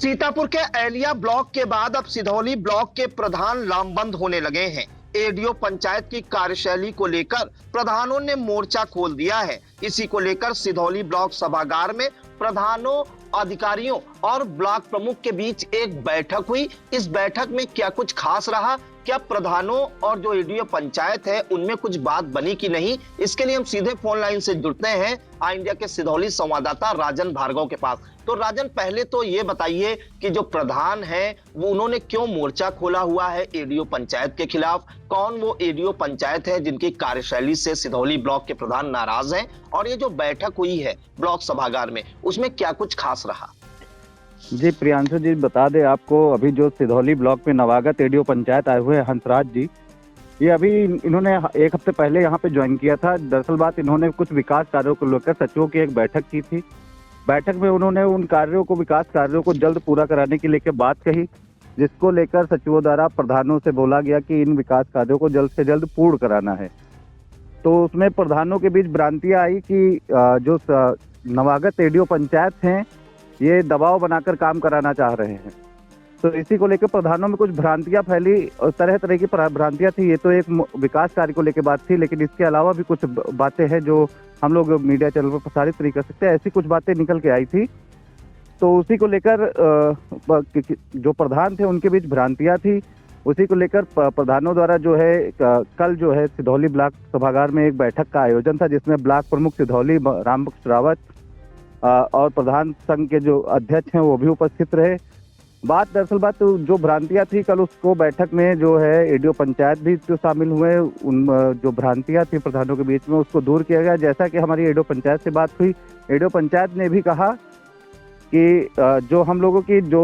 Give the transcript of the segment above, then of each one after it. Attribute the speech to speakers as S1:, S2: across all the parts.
S1: सीतापुर के एलिया ब्लॉक के बाद अब सिधौली ब्लॉक के प्रधान लामबंद होने लगे हैं। एडीओ पंचायत की कार्यशैली को लेकर प्रधानों ने मोर्चा खोल दिया है। इसी को लेकर सिधौली ब्लॉक सभागार में प्रधानों, अधिकारियों और ब्लॉक प्रमुख के बीच एक बैठक हुई। इस बैठक में क्या कुछ खास रहा, क्या प्रधानों और जो एडीओ पंचायत है उनमें कुछ बात बनी कि नहीं, इसके लिए हम सीधे फोन लाइन से जुड़ते हैं आई इंडिया के सिधौली संवाददाता राजन भार्गव के पास। तो राजन, पहले तो ये बताइए कि जो प्रधान है वो उन्होंने क्यों मोर्चा खोला हुआ है एडीओ पंचायत के खिलाफ, कौन वो एडीओ पंचायत है जिनकी कार्यशैली से सिधौली ब्लॉक के प्रधान नाराज हैं, और ये जो बैठक हुई है ब्लॉक सभागार में उसमें क्या कुछ खास रहा?
S2: जी प्रियांशु जी, बता दें आपको, अभी जो सिधौली ब्लॉक में नवागत एडीओ पंचायत आए हुए हंसराज जी, ये अभी इन्होंने एक हफ्ते पहले यहाँ पे ज्वाइन किया था। दरअसल बात, इन्होंने कुछ विकास कार्यों को लेकर सचिवों की एक बैठक की थी। बैठक में उन्होंने उन कार्यों को, विकास कार्यों को जल्द पूरा कराने की लेकर बात कही, जिसको लेकर सचिवों द्वारा प्रधानों से बोला गया कि इन विकास कार्यों को जल्द से जल्द पूर्ण कराना है। तो उसमें प्रधानों के बीच भ्रांतियां आई कि जो नवागत एडीओ पंचायत हैं ये दबाव बनाकर काम कराना चाह रहे हैं। तो इसी को लेकर प्रधानों में कुछ भ्रांतियां फैली और तरह तरह की भ्रांतियां थी। ये तो एक विकास कार्य को लेकर बात थी, लेकिन इसके अलावा भी कुछ बातें हैं जो हम लोग मीडिया चैनल पर प्रसारित नहीं कर सकते। ऐसी कुछ बातें निकल के आई थी। तो उसी को लेकर जो प्रधान थे उनके बीच भ्रांतियां थी। उसी को लेकर प्रधानों द्वारा जो है कल जो है सिधौली ब्लॉक सभागार में एक बैठक का आयोजन था, जिसमें ब्लॉक प्रमुख सिधौली रामबख्श रावत और प्रधान संघ के जो अध्यक्ष हैं वो भी उपस्थित रहे। दरअसल बात जो भ्रांतियां थी कल, उसको बैठक में जो है एडीओ पंचायत भी जो शामिल हुए, उन जो भ्रांतियां थी प्रधानों के बीच में उसको दूर किया गया। जैसा कि हमारी एडीओ पंचायत से बात हुई, एडीओ पंचायत ने भी कहा कि जो हम लोगों की जो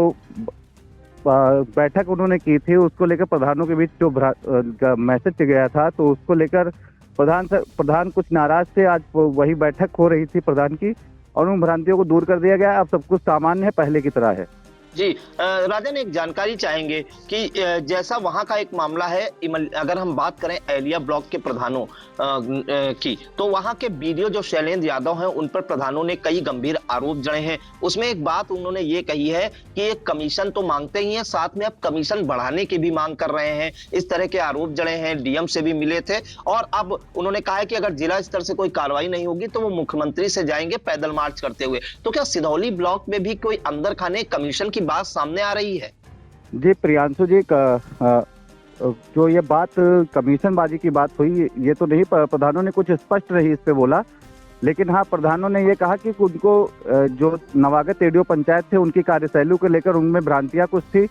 S2: बैठक उन्होंने की थी उसको लेकर प्रधानों के बीच जो मैसेज गया था, तो उसको लेकर प्रधान कुछ नाराज थे। आज वही बैठक हो रही थी प्रधान की और उन भ्रांतियों को दूर कर दिया गया। अब सब कुछ सामान्य है, पहले की तरह है।
S1: जी राजन, एक जानकारी चाहेंगे कि जैसा वहां का एक मामला है, अगर हम बात करें एलिया ब्लॉक के प्रधानों की, तो वहां के बीडीओ जो शैलेंद्र यादव हैं उन पर प्रधानों ने कई गंभीर आरोप जड़े हैं। उसमें एक बात उन्होंने ये कही है कि एक कमीशन तो मांगते ही हैं, साथ में अब कमीशन बढ़ाने की भी मांग कर रहे हैं। इस तरह के आरोप जड़े हैं। डीएम से भी मिले थे और अब उन्होंने कहा है कि अगर जिला स्तर से कोई कार्रवाई नहीं होगी तो वो मुख्यमंत्री से जाएंगे पैदल मार्च करते हुए। तो क्या सिधौली ब्लॉक में भी कोई अंदर खाने कमीशन की बात सामने आ रही है?
S2: जी प्रियांशु जी, जो ये बात कमीशनबाजी की बात हुई, ये तो नहीं, प्रधानों ने कुछ स्पष्ट नहीं इस पे बोला। लेकिन हाँ, प्रधानों ने ये कहा कि उनको जो नवागत एडीओ पंचायत थे उनकी कार्यशैली को लेकर उनमें भ्रांतियां कुछ थी,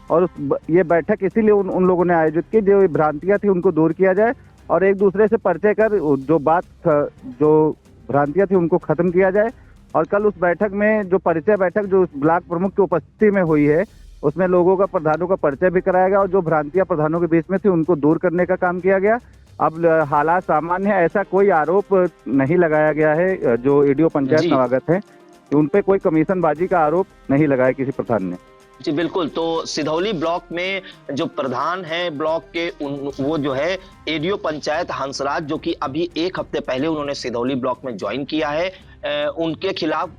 S2: और ये बैठक इसीलिए उन लोगों ने आयोजित की, जो भ्रांतियां थी उनको दूर किया जाए और एक दूसरे से परिचय कर जो भ्रांतियां थी उनको खत्म किया जाए। और कल उस बैठक में जो परिचय बैठक जो ब्लॉक प्रमुख की उपस्थिति में हुई है, उसमें लोगों का, प्रधानों का परिचय भी कराया गया और जो भ्रांतियां प्रधानों के बीच में थी उनको दूर करने का काम किया गया। अब हालात सामान्य है, ऐसा कोई आरोप नहीं लगाया गया है। जो एडीओ पंचायत नवागत है उन पे कोई कमीशनबाजी का आरोप नहीं लगाया किसी प्रधान ने।
S1: जी बिल्कुल। तो सिधौली ब्लॉक में जो प्रधान है ब्लॉक के, वो जो है एडीओ पंचायत हंसराज, जो कि अभी एक हफ्ते पहले उन्होंने सिधौली ब्लॉक में ज्वाइन किया है, उनके खिलाफ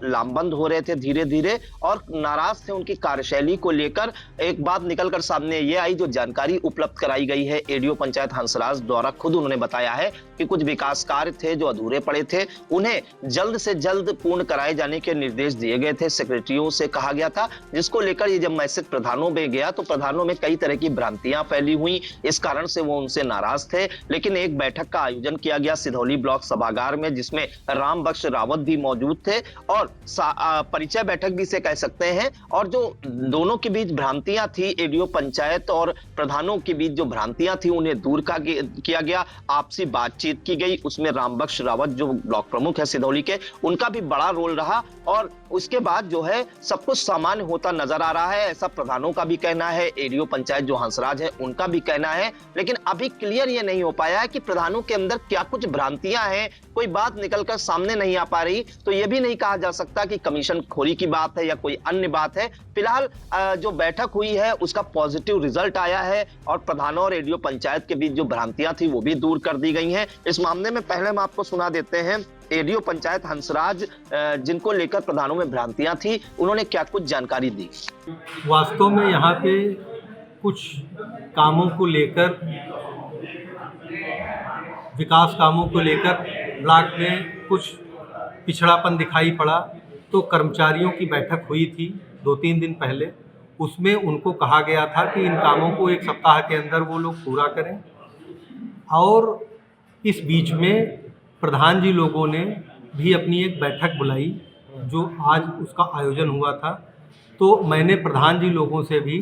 S1: लामबंद हो रहे थे धीरे धीरे और नाराज थे उनकी कार्यशैली को लेकर। एक बात निकलकर सामने ये आई, जो जानकारी उपलब्ध कराई गई है एडीओ पंचायत हंसराज द्वारा, खुद उन्होंने बताया है कि कुछ विकास कार्य थे जो अधूरे पड़े थे, उन्हें जल्द से जल्द पूर्ण कराए जाने के निर्देश दिए गए थे, सेक्रेटरियों से कहा गया था। जिसको लेकर ये जब मैसेज प्रधानों में गया तो प्रधानों में कई तरह की भ्रांतियां फैली हुई, इस कारण से वो उनसे नाराज थे। लेकिन एक बैठक का आयोजन किया गया सिधौली ब्लॉक सभागार में, जिसमें रामबख्श रावत भी मौजूद थे और परिचय बैठक भी से कह सकते हैं। और जो दोनों के बीच भ्रांतियां थी, एडीओ पंचायत और प्रधानों के बीच जो भ्रांतियां थी उन्हें दूर किया गया, आपसी बातचीत की गई। उसमें रामबख्श रावत जो ब्लॉक प्रमुख है सिधौली के, उनका भी बड़ा रोल रहा और उसके बाद जो है सब कुछ सामान्य होता नजर आ रहा है, ऐसा प्रधानों का भी कहना है, एडीओ पंचायत जो हंसराज है उनका भी कहना है। लेकिन अभी क्लियर ये नहीं हो पाया है कि प्रधानों के अंदर क्या कुछ भ्रांतियां हैं, कोई बात निकलकर सामने नहीं आ पा रही। तो यह भी नहीं कहा जा सकता कि कमीशन खोरी की बात है या कोई अन्य बात है। फिलहाल जो बैठक हुई है उसका पॉजिटिव रिजल्ट आया है और प्रधानों और एडीओ पंचायत के बीच जो भ्रांतियां थी वो भी दूर कर दी गई हैं। इस मामले में पहले हम आपको सुना देते हैं एडीओ पंचायत हंसराज जिनको लेकर प्रधानों में भ्रांतियां थी, उन्होंने क्या कुछ जानकारी दी।
S3: वास्तव में यहाँ पे कुछ कामों को लेकर, विकास कामों को लेकर ब्लॉक में कुछ पिछड़ापन दिखाई पड़ा। तो कर्मचारियों की बैठक हुई थी 2-3 दिन पहले, उसमें उनको कहा गया था कि इन कामों को 1 सप्ताह के अंदर वो लोग पूरा करें। और इस बीच में प्रधान जी लोगों ने भी अपनी एक बैठक बुलाई, जो आज उसका आयोजन हुआ था। तो मैंने प्रधान जी लोगों से भी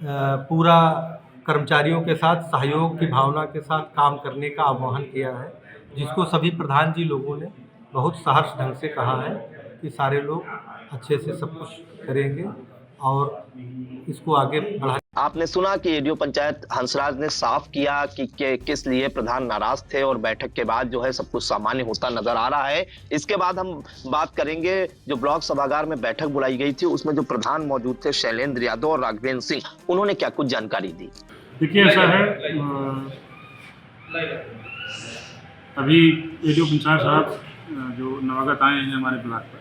S3: पूरा कर्मचारियों के साथ सहयोग की भावना के साथ काम करने का आह्वान किया है, जिसको सभी प्रधान जी लोगों ने बहुत सहर्ष ढंग से कहा है कि सारे लोग अच्छे से सब कुछ करेंगे और इसको आगे बढ़ा।
S1: आपने सुना कि एडीओ पंचायत हंसराज ने साफ किया कि किस लिए प्रधान नाराज थे और बैठक के बाद जो है सब कुछ सामान्य होता नजर आ रहा है। इसके बाद हम बात करेंगे, जो ब्लॉक सभागार में बैठक बुलाई गई थी उसमें जो प्रधान मौजूद थे शैलेंद्र यादव और राघवेंद्र सिंह, उन्होंने क्या कुछ जानकारी दी।
S4: देखिए, ऐसा है, अभी एडीओ पंचायत साहब जो नवागत आए हैं हमारे ब्लॉक पर,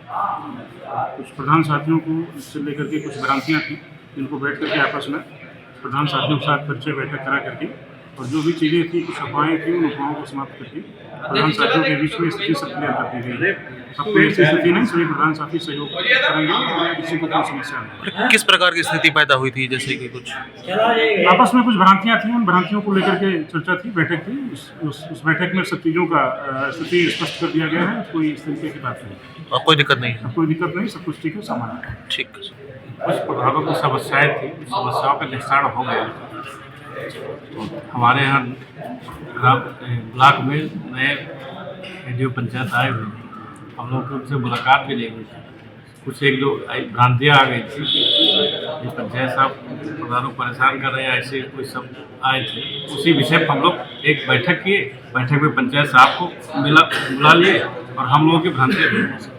S4: कुछ प्रधान साथियों को इससे लेकर के कुछ भ्रांतियाँ थी, जिनको बैठ करके आपस में प्रधान साथियों के साथ परिचय बैठक करा करके और जो भी चीज़ें थी, कुछ अफवाहें थी, उन अफवाहों को समाप्त करके प्रधान साथियों के बीच में स्थिति सब क्लियर कर दी गई है। अब कोई ऐसी स्थिति नहीं, सभी प्रधान साथी सहयोग करेंगे और किसी को कोई समस्या नहीं।
S5: किस प्रकार की स्थिति पैदा हुई थी, जैसे कि कुछ
S4: आपस में कुछ भ्रांतियाँ थी, उन भ्रांतियों को लेकर के चर्चा थी, बैठक थी। उस बैठक में सब चीज़ों का स्थिति स्पष्ट कर दिया गया है। कोई इस तरीके की बात नहीं,
S5: और कोई दिक्कत नहीं है।
S4: कोई दिक्कत नहीं, सब कुछ ठीक है, सामान्य है।
S5: ठीक।
S6: कुछ प्रभावों की समस्याएं थी, उस समस्याओं का निस्तारण हो गया। तो हमारे यहाँ ब्लॉक में नए एडीओ पंचायत आए हुए थे, हम लोग की उनसे मुलाकात भी नहीं हुई थी। कुछ 1-2 भ्रांतियाँ आ गई थी, ये पंचायत साहब प्रधानों को परेशान कर रहे हैं, ऐसे कोई सब आए थे। उसी विषय पर हम लोग एक बैठक किए। बैठक में पंचायत साहब को बुला लिए और हम लोगों की भ्रांतियाँ दूर।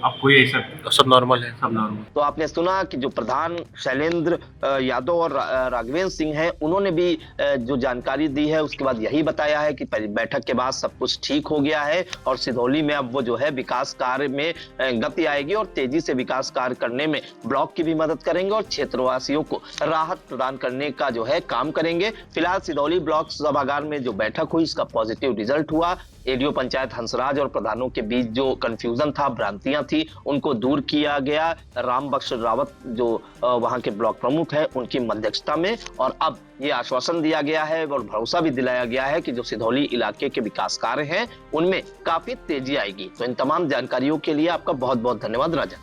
S6: अब कोई ऐसा
S5: सब नॉर्मल है,
S6: सब नॉर्मल।
S1: तो आपने सुना कि जो प्रधान शैलेंद्र यादव और राघवेंद्र सिंह हैं, उन्होंने भी जो जानकारी दी है उसके बाद यही बताया है कि बैठक के बाद सब कुछ ठीक हो गया है और सिधौली में अब वो जो है विकास कार्य में गति आएगी और तेजी से विकास कार्य करने में ब्लॉक की भी मदद करेंगे और क्षेत्रवासियों को राहत प्रदान करने का जो है काम करेंगे। फिलहाल सिधौली ब्लॉक सभागार में जो बैठक हुई, इसका पॉजिटिव रिजल्ट हुआ। एडीओ पंचायत हंसराज और प्रधानों के बीच जो कंफ्यूजन था, भ्रांतियां थी, उनको दूर किया गया राम बख्श रावत जो वहां के ब्लॉक प्रमुख है उनकी मध्यक्षता में। और अब ये आश्वासन दिया गया है और भरोसा भी दिलाया गया है कि जो सिधौली इलाके के विकास कार्य हैं उनमें काफी तेजी आएगी। तो इन तमाम जानकारियों के लिए आपका बहुत बहुत धन्यवाद राजा।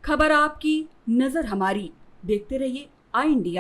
S7: खबर आपकी, नजर हमारी। देखते रहिए आई इंडिया।